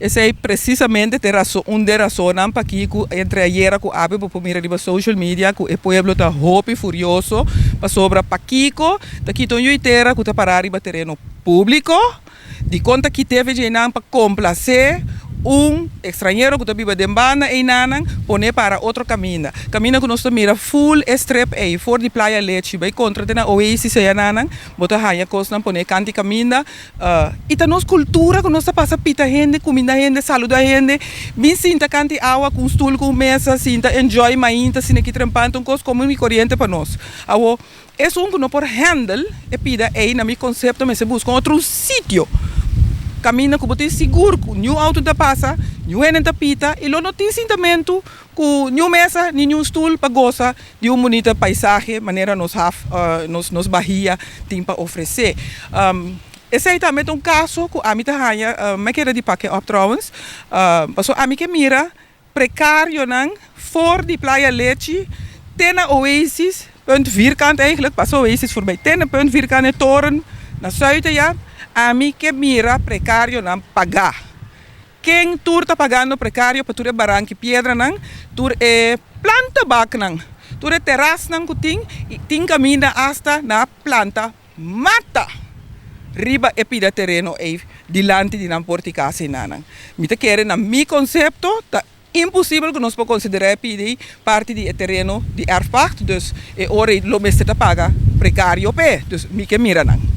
Essa é precisamente uma das razões para que entre ayer com a por mirar de social media que o povo está hope furioso para sobre Paquico, daqui então eu inteira que está parar em terreno público, de conta que teve de para complacer estrangeiro que está viva de banda e nanan pone para outro caminho que nós mira full strip aí for de Playa Leche vai contra na Oasis aí nanan bota hanya costa pone canti caminho e tá nossa cultura que nós passa pita gente comida gente saluda gente bem sinta canti água com stool com mesa sinta enjoy mainta sine que trampando um coisa comum e corrente para nós awo é que não por handle e pida aí na meu conceito mas se busca outro sítio caminha que botem seguro, que nenhum auto da passa, nenhum enen da pita, e não tem sentimento que nenhum mesa, nenhum stool para gozar de bonita paisagem, maneira nos Bahia tem para oferecer. Esse aí também é caso que a mim tá me quero de paque op trouwens, passou a mim que mira precário não, for de Playa Leche, tem na Oasis, punt vierkant eigenlijk, passou Oasis voorbij, tem na punt vierkant toren, na zuiden ja. A mim que mira precário não pagar. Quem tu está pagando precário para tu é barranque pedra não, tu é planta bac não, tu é terraço não que tem caminho hasta na planta mata. Riba é pida terreno é dilante de não porticase não. Me te quer na mi concepto tá impossível que nós podemos considerar pedir parte de terreno de erfpacht, dus é hora lo mestre paga precário pé, dus me que mira não.